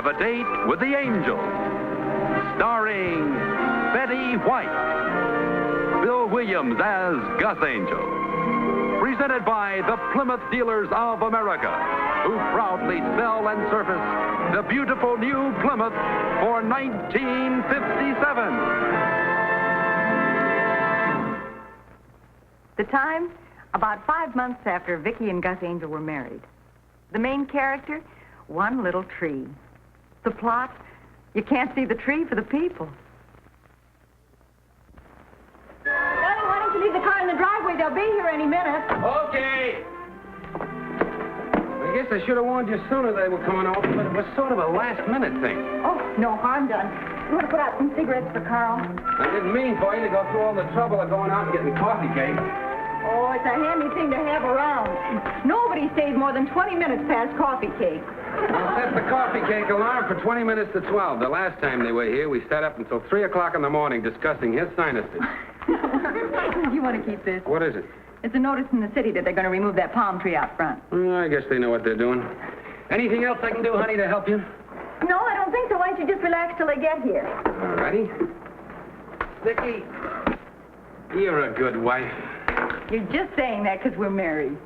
have a date with the angels. Starring Betty White, Bill Williams as Gus Angel. Presented by the Plymouth Dealers of America, who proudly sell and service the beautiful new Plymouth for 1957. The time, about 5 months after Vicki and Gus Angel were married. The main character, one little tree. The plot, you can't see the tree for the people. Daddy, why don't you leave the car in the driveway? They'll be here any minute. Okay. I guess I should have warned you sooner they were coming over, but it was sort of a last-minute thing. Oh, no harm done. You want to put out some cigarettes for Carl? I didn't mean for you to go through all the trouble of going out and getting coffee cake. Oh, it's a handy thing to have around. Nobody stays more than 20 minutes past coffee cake. I'll set the coffee cake alarm for 20 minutes to 12. The last time they were here, we sat up until 3 o'clock in the morning discussing his sinuses. You want to keep this? What is it? It's a notice in the city that they're going to remove that palm tree out front. I guess they know what they're doing. Anything else I can do, honey, to help you? No, I don't think so. Why don't you just relax till they get here? All righty. Vicki, you're a good wife. You're just saying that because we're married.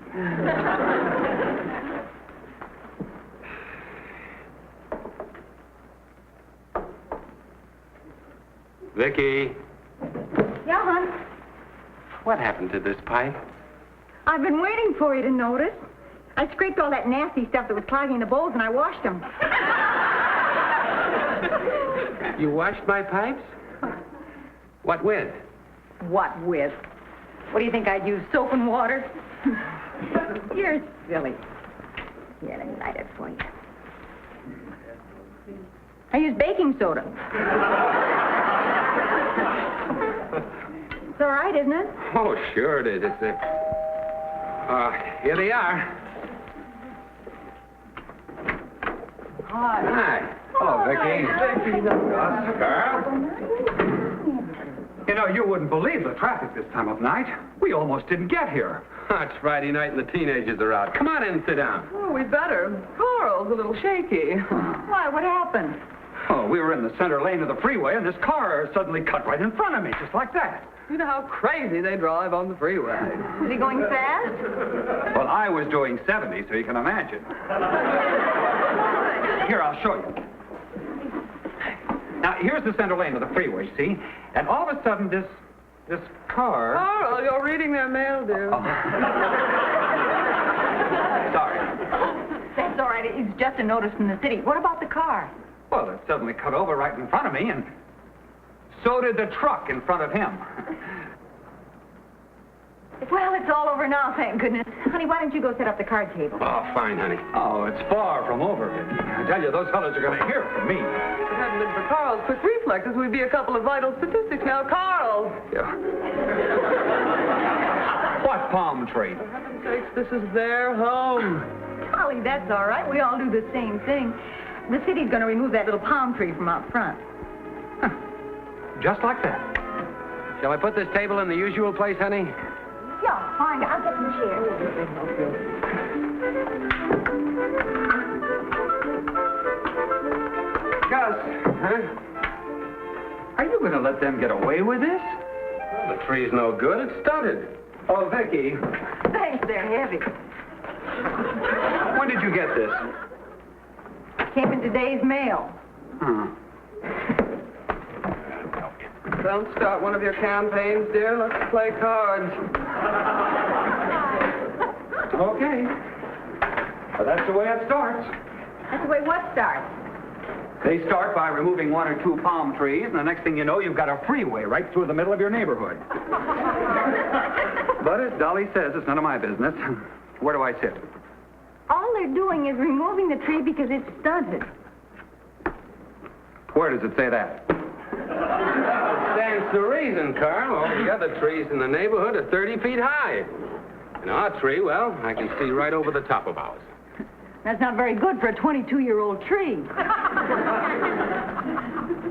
Vicki, Yeah, hon? what happened to this pipe? I've been waiting for you to notice. I scraped all that nasty stuff that was clogging the bowls and I washed them. You washed my pipes? What with? What with? What do you think I'd use, soap and water? You're silly. Here, let me light it for you. I use baking soda. It's all right, isn't it? Oh, sure it is. It's here they are. Hi. Oh, Vicki. Carl. You know, you wouldn't believe the traffic this time of night. We almost didn't get here. It's Friday night and the teenagers are out. Come on in and sit down. Oh, we'd better. Carl's a little shaky. Why, what happened? Oh, we were in the center lane of the freeway, and this car suddenly cut right in front of me, just like that. You know how crazy they drive on the freeway. Is he going fast? Well, I was doing 70, so you can imagine. Here, I'll show you. Now, here's the center lane of the freeway, see? And all of a sudden, this car... Carl, you're reading their mail, dear. Oh. Sorry. That's all right. It's just a notice from the city. What about the car? Well, it suddenly cut over right in front of me, and so did the truck in front of him. Well, it's all over now, thank goodness. Honey, why don't you go set up the card table? Oh, fine, honey. Oh, it's far from over, Vicki. I tell you, those fellas are going to hear from me. If it hadn't been for Carl's quick reflexes, we'd be a couple of vital statistics now. Carl! Yeah. What palm tree? For heaven's sakes, this is their home. Golly, that's all right. We all do the same thing. The city's going to remove that little palm tree from out front. Huh. Just like that. Shall I put this table in the usual place, honey? Yeah, fine. I'll get some chairs. Gus, huh? Are you going to let them get away with this? Well, the tree's no good. It's stunted. Oh, Vicki, Thanks, they're heavy. when did you get this? Came in today's mail. Don't start one of your campaigns, dear. Let's play cards. Okay. Well, that's the way it starts. That's the way what starts? They start by removing 1 or 2 palm trees, and the next thing you know, you've got a freeway right through the middle of your neighborhood. But as Dolly says, it's none of my business. Where do I sit? All they're doing is removing the tree because it's stunted. Where does it say that? Stands to reason, Carl. All the other trees in the neighborhood are 30 feet high. And our tree, well, I can see right over the top of ours. That's not very good for a 22-year-old tree.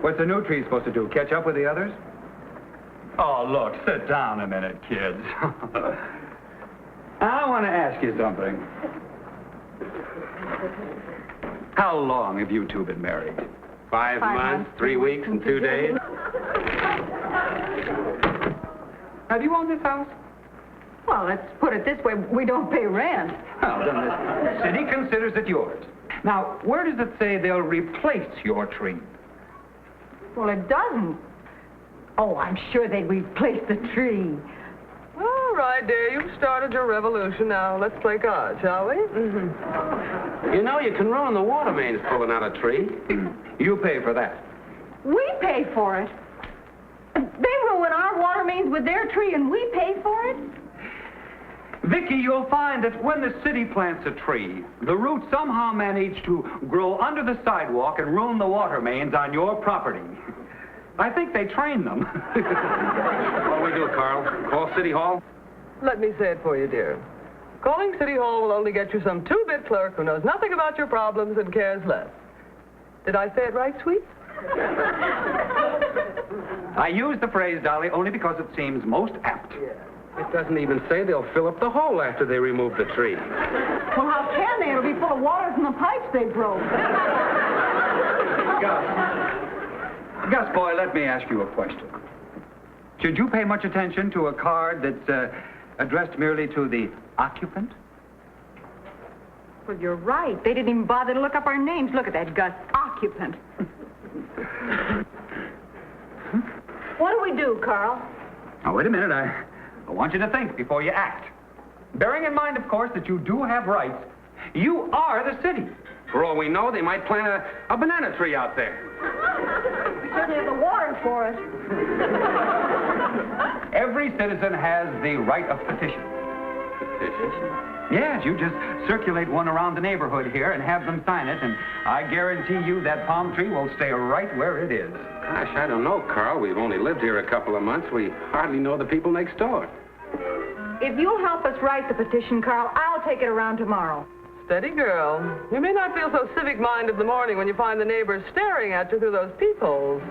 What's the new tree supposed to do, catch up with the others? Oh, look, sit down a minute, kids. I want to ask you something. How long have you two been married? 5 months, 3 weeks, and 2 days. Have you owned this house? Well, let's put it this way. We don't pay rent. Well, then the city considers it yours. Now, where does it say they'll replace your tree? Well, it doesn't. Oh, I'm sure they'd replace the tree. All right, dear, you've started your revolution. Now, let's play cards, shall we? You know, you can ruin the water mains pulling out a tree. You pay for that. We pay for it. They ruin our water mains with their tree, and we pay for it? Vicky, you'll find that when the city plants a tree, the roots somehow manage to grow under the sidewalk and ruin the water mains on your property. I think they train them. What do we do, Carl? Call City Hall? Let me say it for you, dear. Calling City Hall will only get you some two-bit clerk who knows nothing about your problems and cares less. Did I say it right, sweet? I use the phrase, Dolly, only because it seems most apt. It doesn't even say they'll fill up the hole after they remove the tree. Well, how can they? It'll be full of water from the pipes they broke. Gus, boy, let me ask you a question. Should you pay much attention to a card that's addressed merely to the occupant? Well, you're right. They didn't even bother to look up our names. Look at that, Gus. Occupant. What do we do, Carl? Now, wait a minute. I want you to think before you act. Bearing in mind, of course, that you do have rights. You are the city. For all we know, they might plant a banana tree out there. We certainly have the water for it. Every citizen has the right of petition. Petition? Yes, you just circulate one around the neighborhood here and have them sign it, and I guarantee you that palm tree will stay right where it is. Gosh, I don't know, Carl. We've only lived here a couple of months. We hardly know the people next door. If you'll help us write the petition, Carl, I'll take it around tomorrow. Steady, girl. You may not feel so civic-minded in the morning when you find the neighbors staring at you through those peepholes.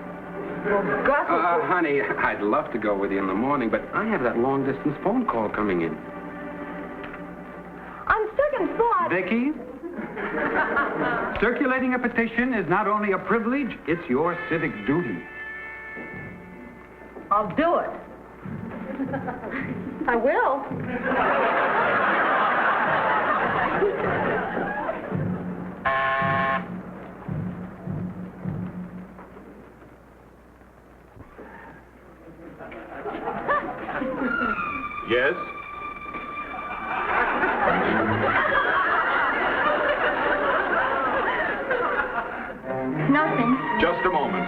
Well, Gus... Honey, I'd love to go with you in the morning, but I have that long-distance phone call coming in. On second thought... Vicky, circulating a petition is not only a privilege, it's your civic duty. I'll do it. I will. Yes? Nothing. Just a moment.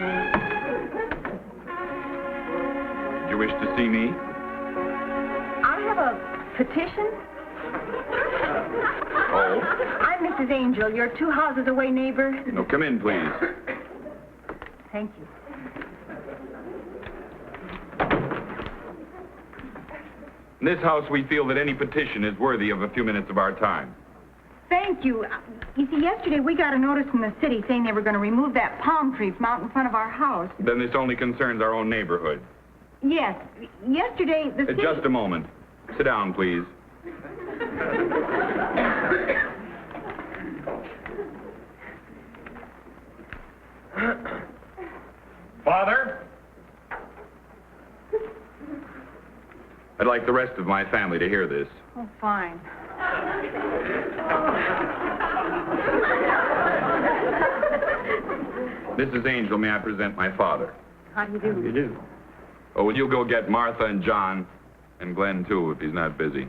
You wish to see me? I have a petition. Oh? I'm Mrs. Angel, your 2 houses away neighbor. No, come in, please. Thank you. In this house, we feel that any petition is worthy of a few minutes of our time. Thank you. You see, yesterday we got a notice from the city saying they were going to remove that palm tree from out in front of our house. Then this only concerns our own neighborhood. Yes. Yesterday, the city... Just a moment. Sit down, please. Father? I'd like the rest of my family to hear this. Oh, fine. Mrs. Angel, may I present my father? How do you do? You do. Oh, will you go get Martha and John, and Glenn, too, if he's not busy?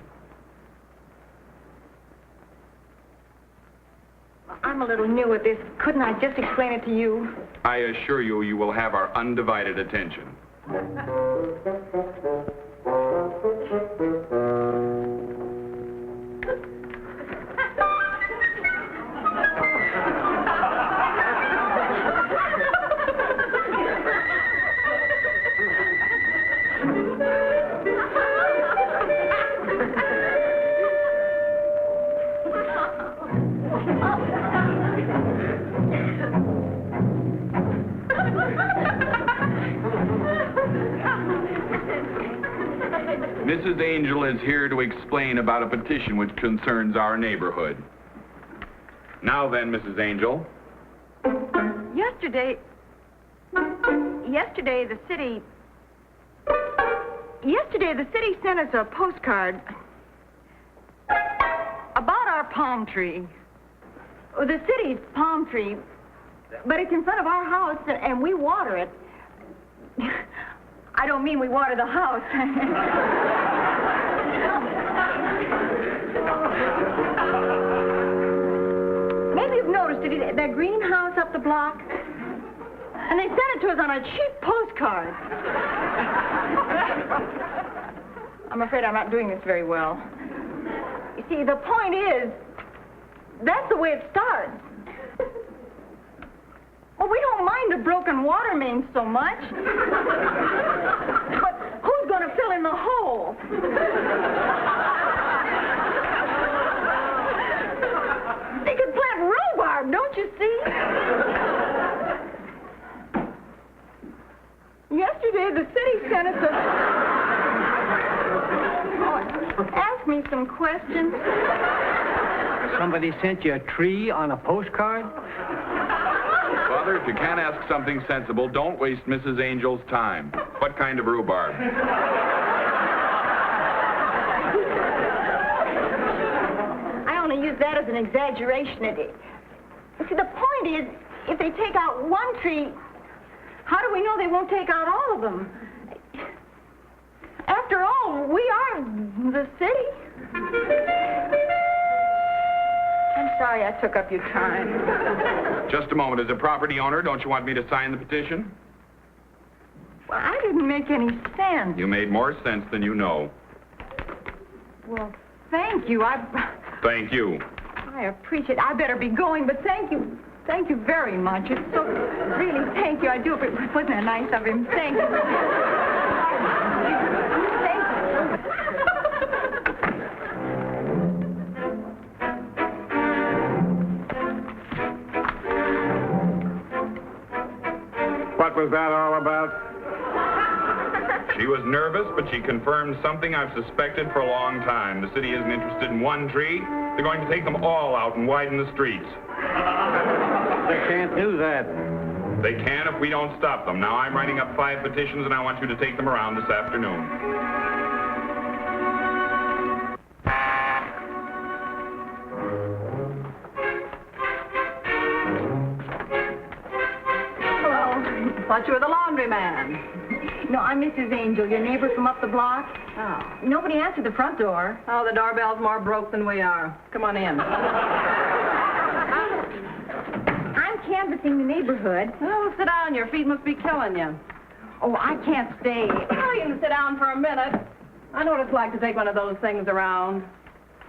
I'm a little new at this. Couldn't I just explain it to you? I assure you, you will have our undivided attention. Mrs. Angel is here to explain about a petition which concerns our neighborhood. Now then, Mrs. Angel, Yesterday the city sent us a postcard about our palm tree. The city's palm tree, but it's in front of our house, and we water it. I don't mean we water the house. Maybe you've noticed it, that greenhouse up the block. And they sent it to us on a cheap postcard. I'm afraid I'm not doing this very well. You see, the point is, that's the way it starts. Well, we don't mind the broken water main so much. But who's going to fill in the hole? They could plant rhubarb, don't you see? Yesterday, the city sent us asked me some questions. Somebody sent you a tree on a postcard? Father, if you can't ask something sensible, don't waste Mrs. Angel's time. What kind of rhubarb? I only use that as an exaggeration. See, the point is, if they take out one tree, how do we know they won't take out all of them? After all, we are the city. I'm sorry I took up your time. Just a moment. As a property owner, don't you want me to sign the petition? Well, I didn't make any sense. You made more sense than you know. Well, thank you. Thank you. I appreciate it. I better be going, but thank you. Thank you very much. It's so... Really, thank you. I do. Wasn't that nice of him? Thank you. Thank What was that all about? She was nervous, but she confirmed something I've suspected for a long time. The city isn't interested in one tree. They're going to take them all out and widen the streets. They can't do that. They can if we don't stop them. Now, I'm writing up 5 petitions, and I want you to take them around this afternoon. Hello. Thought you were the laundryman. No, I'm Mrs. Angel, your neighbor from up the block. Oh. Nobody answered the front door. Oh, the doorbell's more broke than we are. Come on in. I'm canvassing the neighborhood. Oh, sit down. Your feet must be killing you. Oh, I can't stay. Oh, you can sit down for a minute. I know what it's like to take one of those things around.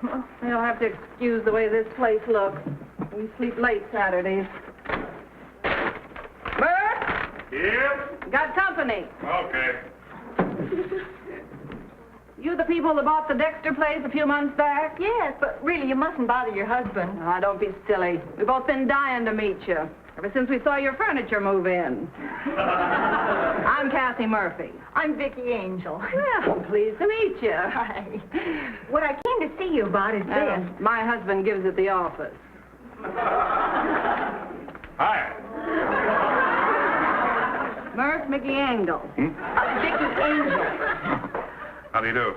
Well, you'll have to excuse the way this place looks. We sleep late Saturdays. Bert? Yep. Got company. Okay. You the people that bought the Dexter place a few months back? Yes, but really, you mustn't bother your husband. Ah, don't be silly. We've both been dying to meet you. Ever since we saw your furniture move in. I'm Kathy Murphy. I'm Vicki Angel. Well, pleased to meet you. Hi. What I came to see you about is this. My husband gives at the office. Hi. Murph Mickey Angle. Vicki Angel. How do you do?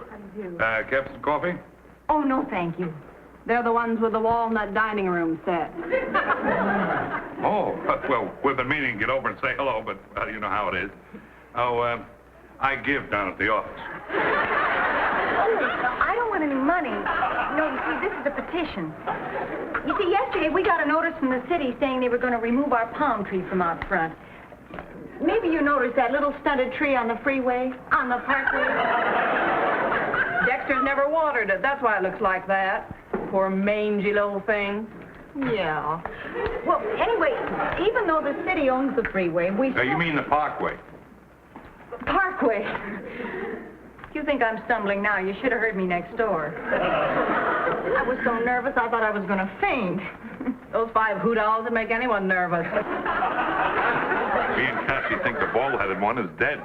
Kept some coffee? Oh, no, thank you. They're the ones with the walnut dining room set. Oh, well, we've been meaning to get over and say hello, but you know how it is. Oh, I give down at the office. I don't want any money. No, you see, this is a petition. You see, yesterday we got a notice from the city saying they were going to remove our palm tree from out front. Maybe you noticed that little stunted tree on the freeway, on the parkway. Dexter's never watered it. That's why it looks like that. Poor mangy little thing. Yeah. Well, anyway, even though the city owns the freeway, we... You mean the Parkway? Parkway. If you think I'm stumbling now, you should have heard me next door. I was so nervous, I thought I was going to faint. Those 5 hoot owls would make anyone nervous. Me and Cassie think the bald-headed one is dead.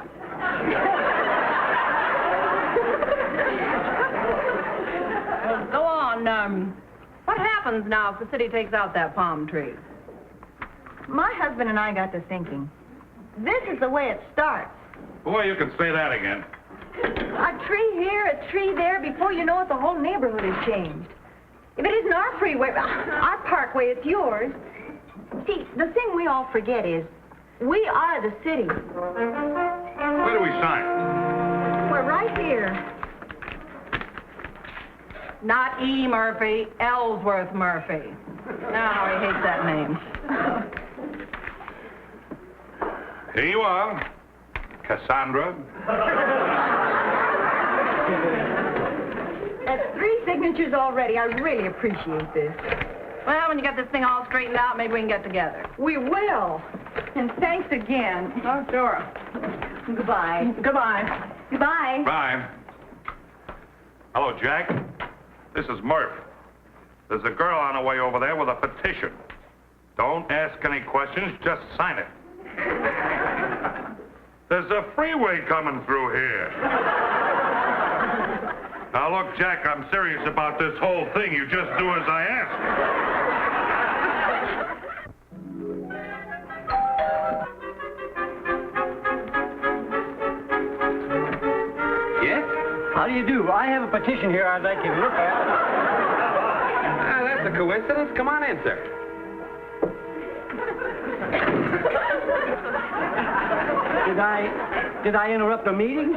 Go on, what happens now if the city takes out that palm tree? My husband and I got to thinking. This is the way it starts. Boy, you can say that again. A tree here, a tree there. Before you know it, the whole neighborhood has changed. If it isn't our freeway, our parkway, it's yours. See, the thing we all forget is we are the city. Where do we sign? We're right here. Not E. Murphy, Ellsworth Murphy. Now he hates that name. Here you are, Cassandra. That's 3 signatures already. I really appreciate this. Well, when you get this thing all straightened out, maybe we can get together. We will. And thanks again. Oh, sure. Goodbye. Goodbye. Goodbye. Bye. Hello, Jack. This is Murph. There's a girl on her way over there with a petition. Don't ask any questions, just sign it. There's a freeway coming through here. Now, look, Jack, I'm serious about this whole thing. You just do as I ask. How do you do? I have a petition here I'd like you to look at. That's a coincidence. Come on in, sir. Did I interrupt a meeting?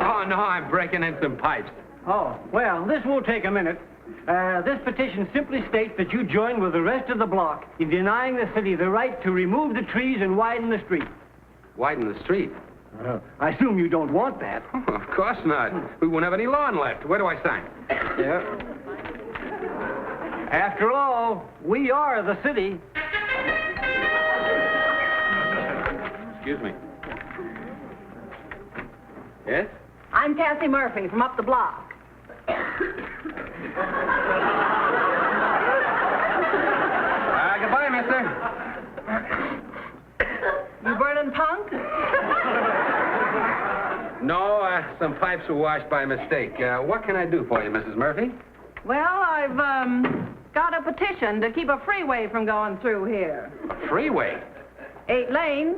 Oh, no, I'm breaking in some pipes. Oh, well, this won't take a minute. This petition simply states that you join with the rest of the block in denying the city the right to remove the trees and widen the street. Widen the street? I assume you don't want that. Oh, of course not. We won't have any lawn left. Where do I sign? Yeah. After all, we are the city. Excuse me. Yes? I'm Cassie Murphy from up the block. Goodbye, mister. You burning punk? No, some pipes were washed by mistake. What can I do for you, Mrs. Murphy? Well, I've, got a petition to keep a freeway from going through here. A freeway? 8 lanes.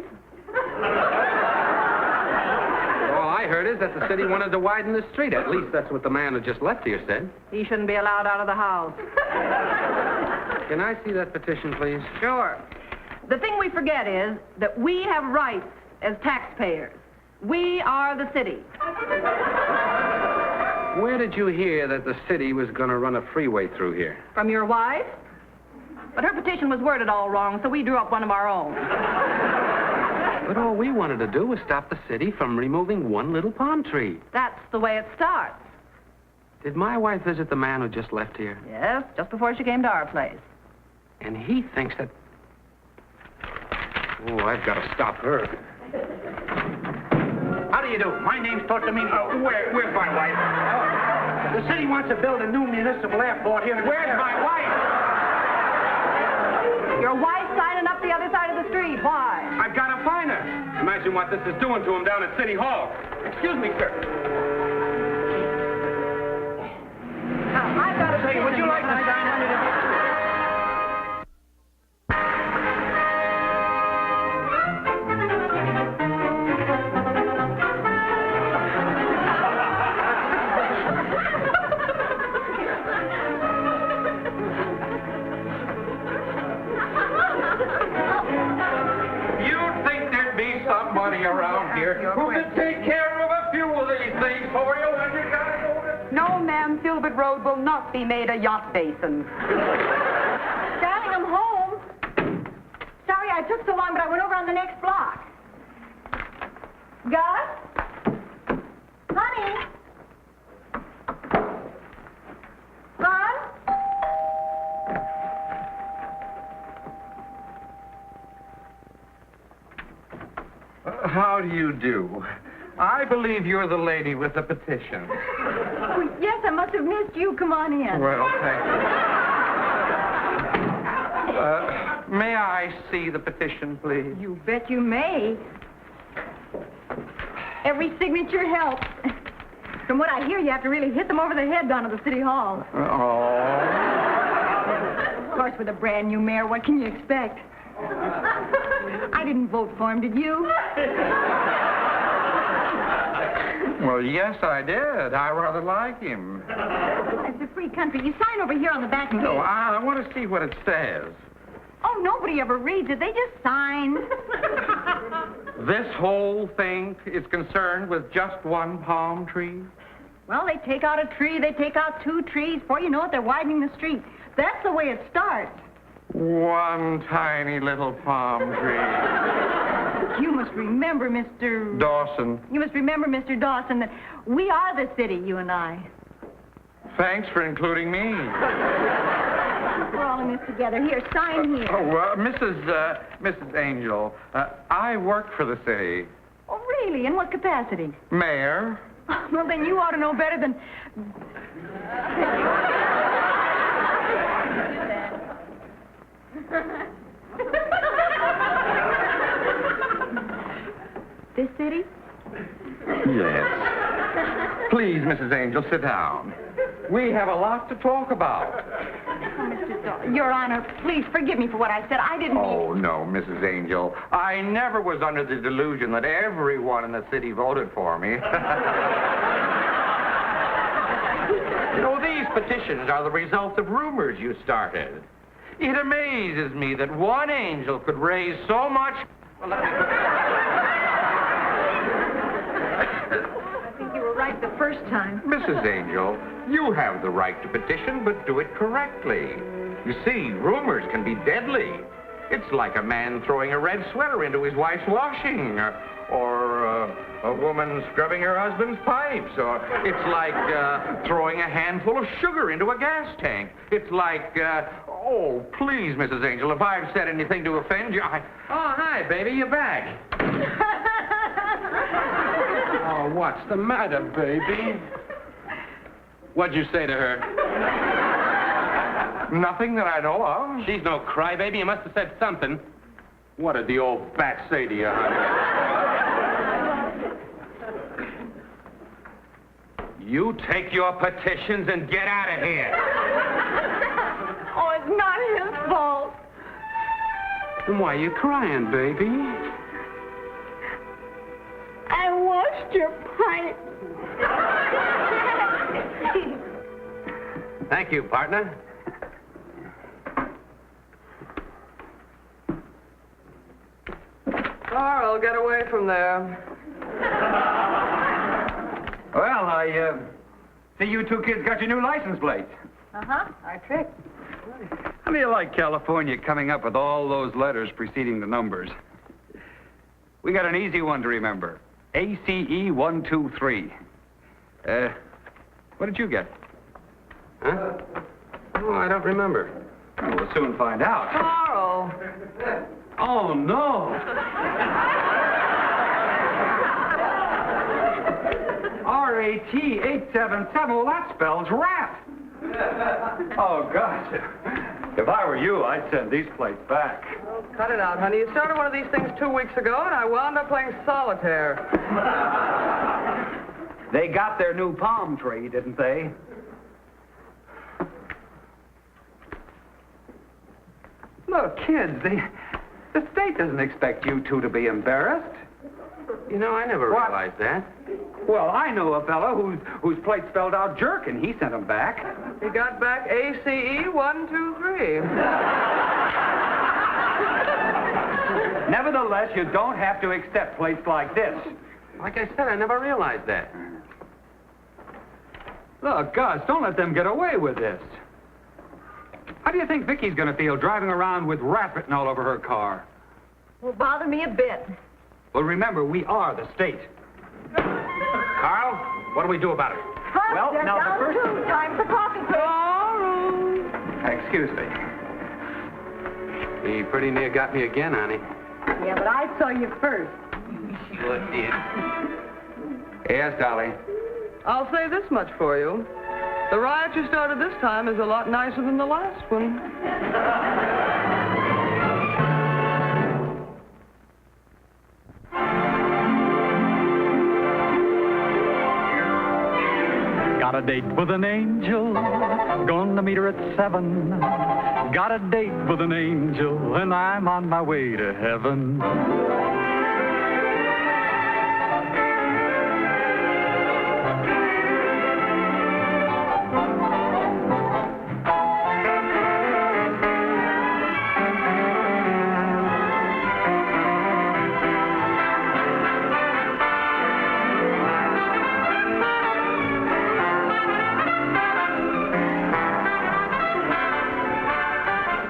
All I heard is that the city wanted to widen the street. At least that's what the man who just left here said. He shouldn't be allowed out of the house. Can I see that petition, please? Sure. The thing we forget is that we have rights as taxpayers. We are the city. Where did you hear that the city was going to run a freeway through here? From your wife? But her petition was worded all wrong, so we drew up one of our own. But all we wanted to do was stop the city from removing one little palm tree. That's the way it starts. Did my wife visit the man who just left here? Yes, just before she came to our place. And he thinks that... Oh, I've got to stop her. How do you do? My name's Tortomino. Where's my wife? The city wants to build a new municipal airport here. Where's my wife? Your wife's signing up the other side of the street. Why? I've got to find her. Imagine what this is doing to him down at City Hall. Excuse me, sir. I've got to Say, would you like to sign it? Around here who can take care of a few of these things for you when you got it over. No, ma'am, Filbert Road will not be made a yacht basin. Darling, I'm home. Sorry I took so long, but I went over on the next block. Gus? Honey? Hon? How do you do? I believe you're the lady with the petition. Oh, yes, I must have missed you. Come on in. Well, thank you. May I see the petition, please? You bet you may. Every signature helps. From what I hear, you have to really hit them over the head down at the city hall. Oh. Of course, with a brand new mayor, what can you expect? I didn't vote for him, did you? Well, yes, I did. I rather like him. It's a free country. You sign over here on the back and... No, I want to see what it says. Oh, nobody ever reads it. They just sign. This whole thing is concerned with just one palm tree? Well, they take out a tree, they take out 2 trees. Before you know it, they're widening the street. That's the way it starts. One tiny little palm tree. You must remember, Mr... Dawson. You must remember, Mr. Dawson, that we are the city, you and I. Thanks for including me. We're all in this together. Here, sign here. Mrs. Angel, I work for the city. Oh, really? In what capacity? Mayor. Well, then you ought to know better than... This city? Yes. Please, Mrs. Angel, sit down. We have a lot to talk about. Oh, Mr. Dawson, Your Honor, please forgive me for what I said. I didn't mean... Oh, no, Mrs. Angel. I never was under the delusion that everyone in the city voted for me. You know, these petitions are the results of rumors you started. It amazes me that one angel could raise so much... Well, let me... I think you were right the first time. Mrs. Angel, you have the right to petition, but do it correctly. You see, rumors can be deadly. It's like a man throwing a red sweater into his wife's washing, or a woman scrubbing her husband's pipes, or it's like throwing a handful of sugar into a gas tank. It's like, oh, please, Mrs. Angel, if I've said anything to offend you, Oh, hi, baby, you're back. Oh, what's the matter, baby? What'd you say to her? Nothing that I know of. She's no crybaby. You must have said something. What did the old bat say to you, honey? You take your petitions and get out of here. Oh, it's not his fault. And why are you crying, baby? I washed your pipe. Thank you, partner. Carl, get away from there. Well, I see you 2 kids got your new license plates. Uh-huh, our trick. How do you like California coming up with all those letters preceding the numbers? We got an easy one to remember. ACE 123. What did you get? Huh? Oh, I don't remember. We'll soon find out. Carl. Oh, no. RAT 877. Well, that spells rat. Oh, gosh. If I were you, I'd send these plates back. Oh, cut it out, honey. You started one of these things 2 weeks ago, and I wound up playing solitaire. They got their new palm tree, didn't they? Look, kids, the state doesn't expect you 2 to be embarrassed. You know, I never realized that. Well, I know a fellow whose plate spelled out jerk, and he sent them back. He got back ACE 123. Nevertheless, you don't have to accept plates like this. Like I said, I never realized that. Look, Gus, don't let them get away with this. How do you think Vicky's going to feel driving around with rat written all over her car? Won't bother me a bit. Well, remember, we are the state. Carl, what do we do about it? Well, now the first... Time for coffee break. Excuse me. He pretty near got me again, honey. Yeah, but I saw you first. Sure did. Yes, Dolly. I'll say this much for you. The riot you started this time is a lot nicer than the last one. Got a date with an angel, gonna meet her at 7. Got a date with an angel, and I'm on my way to heaven.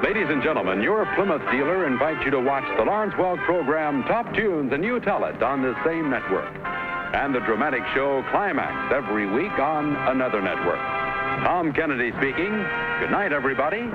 Ladies and gentlemen, your Plymouth dealer invites you to watch the Lawrence Welk program Top Tunes and You Tell It on this same network. And the dramatic show Climax every week on another network. Tom Kennedy speaking. Good night, everybody.